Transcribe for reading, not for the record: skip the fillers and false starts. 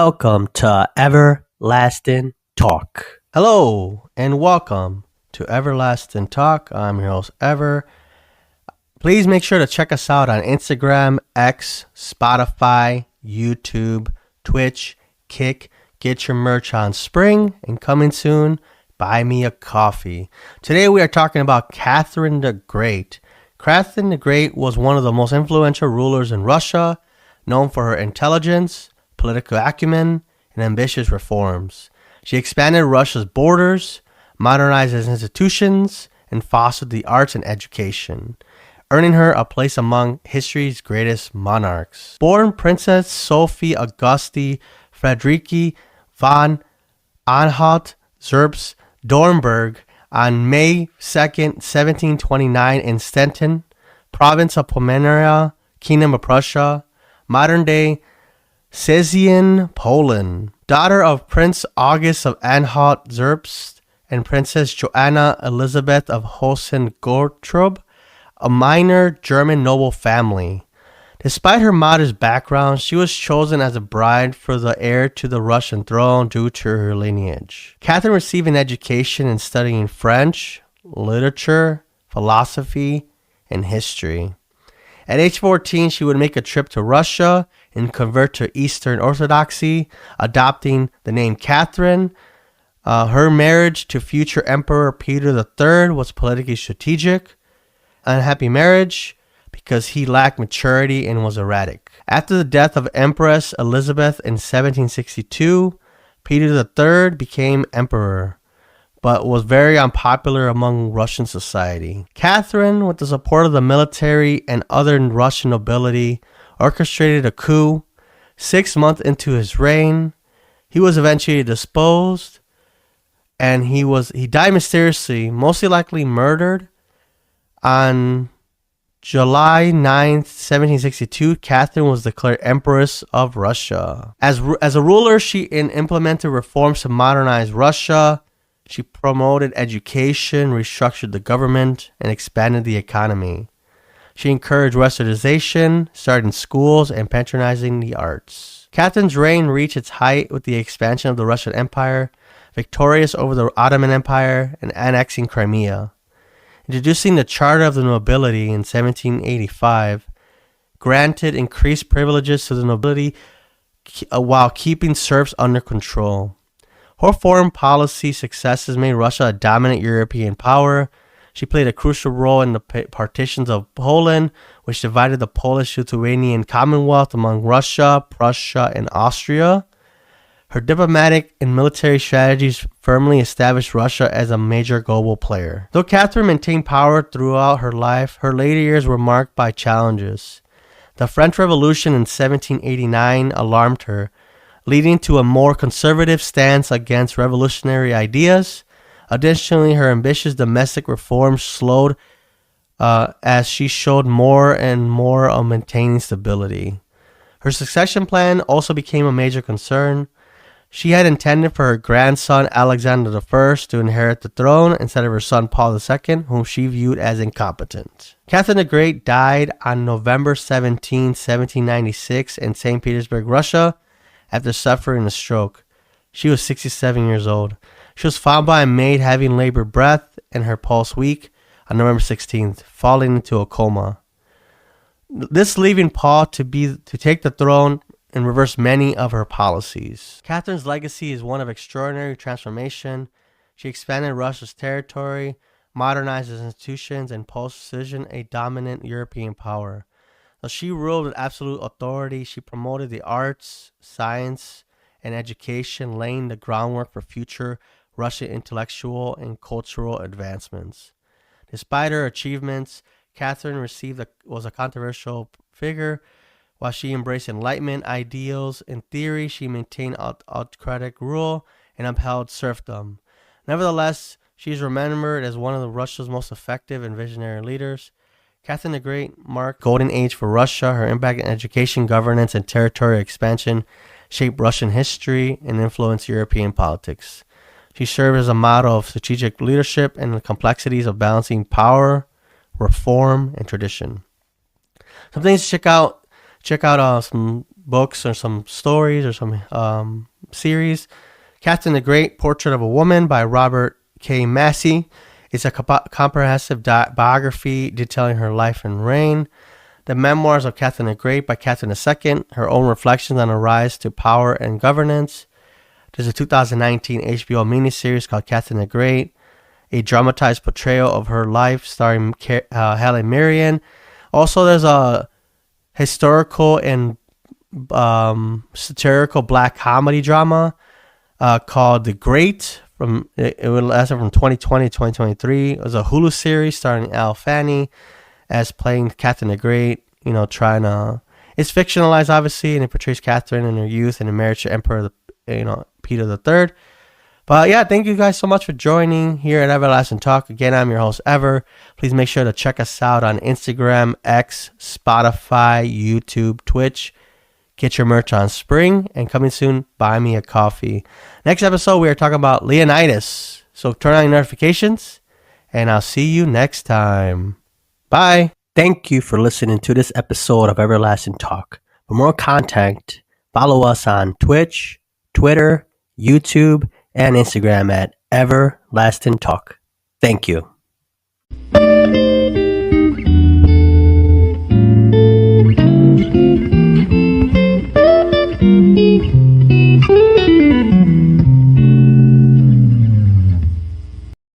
Welcome to Everlasting Talk. Hello and welcome to Everlasting Talk. I'm your host, Ever. Please make sure to check us out on Instagram, X, Spotify, YouTube, Twitch, Kick. Get your merch on Spring, and coming soon, buy me a coffee. Today we are talking about Catherine the Great. Catherine the Great was one of the most influential rulers in Russia, known for her intelligence, political acumen, and ambitious reforms. She expanded Russia's borders, modernized its institutions, and fostered the arts and education, earning her a place among history's greatest monarchs. Born Princess Sophie Auguste Friedrich von Anhalt-Zerbst-Dornberg on May 2nd, 1729 in Stettin, province of Pomerania, Kingdom of Prussia, modern-day Silesia, Poland. Daughter of Prince August of Anhalt-Zerbst and Princess Joanna Elizabeth of Hohenzollern-Gottorp, a minor German noble family. Despite her modest background, she was chosen as a bride for the heir to the Russian throne due to her lineage. Catherine received an education in studying French, literature, philosophy, and history. At age 14, she would make a trip to Russia and convert to Eastern Orthodoxy, adopting the name Catherine. Her marriage to future Emperor Peter III was politically strategic. Unhappy marriage because he lacked maturity and was erratic. After the death of Empress Elizabeth in 1762, Peter III became emperor, but was very unpopular among Russian society. Catherine, with the support of the military and other Russian nobility, orchestrated a coup. 6 months into his reign, he was eventually disposed, and he died mysteriously, mostly likely murdered. On July 9th, 1762, Catherine was declared Empress of Russia. As a ruler, she implemented reforms to modernize Russia. She promoted education, restructured the government, and expanded the economy. She encouraged westernization, starting schools, and patronizing the arts. Catherine's reign reached its height with the expansion of the Russian Empire, victorious over the Ottoman Empire, and annexing Crimea. Introducing the Charter of the Nobility in 1785, granted increased privileges to the nobility while keeping serfs under control. Her foreign policy successes made Russia a dominant European power. She played a crucial role in the partitions of Poland, which divided the Polish-Lithuanian Commonwealth among Russia, Prussia, and Austria. Her diplomatic and military strategies firmly established Russia as a major global player. Though Catherine maintained power throughout her life, her later years were marked by challenges. The French Revolution in 1789 alarmed her, leading to a more conservative stance against revolutionary ideas. Additionally, her ambitious domestic reforms slowed as she showed more and more of maintaining stability. Her succession plan also became a major concern. She had intended for her grandson Alexander I to inherit the throne instead of her son Paul II, whom she viewed as incompetent. Catherine the Great died on November 17, 1796 in St. Petersburg, Russia, after suffering a stroke. She was 67 years old. She was found by a maid having labored breath and her pulse weak on November 16th, falling into a coma. This leaving Paul to take the throne and reverse many of her policies. Catherine's legacy is one of extraordinary transformation. She expanded Russia's territory, modernized its institutions, and post-decision a dominant European power. Though she ruled with absolute authority, she promoted the arts, science, and education, laying the groundwork for future Russian intellectual and cultural advancements. Despite her achievements, Catherine was a controversial figure. While she embraced Enlightenment ideals, in theory she maintained autocratic rule and upheld serfdom. Nevertheless, she is remembered as one of Russia's most effective and visionary leaders. Catherine the Great marked a golden age for Russia. Her impact in education, governance, and territorial expansion shaped Russian history and influenced European politics. She served as a model of strategic leadership and the complexities of balancing power, reform, and tradition. Some things to check out some books or some stories or some series. Catherine the Great, Portrait of a Woman by Robert K. Massey. It's a comprehensive biography detailing her life and reign. The Memoirs of Catherine the Great by Catherine II, her own reflections on her rise to power and governance. There's a 2019 HBO miniseries called Catherine the Great, a dramatized portrayal of her life starring Helen Mirren. Also, there's a historical and satirical black comedy drama called The Great. It lasted from 2020 to 2023. It was a Hulu series starring Elle Fanning as playing Catherine the Great. It's fictionalized obviously, and it portrays Catherine in her youth and her marriage to Emperor, Peter III. But yeah, thank you guys so much for joining here at Everlasting Talk. Again, I'm your host, Ever. Please make sure to check us out on Instagram, X, Spotify, YouTube, Twitch. Get your merch on Spring, and coming soon, buy me a coffee. Next episode, we are talking about Leonidas. So turn on your notifications, and I'll see you next time. Bye. Thank you for listening to this episode of Everlasting Talk. For more content, follow us on Twitch, Twitter, YouTube, and Instagram at Everlasting Talk. Thank you.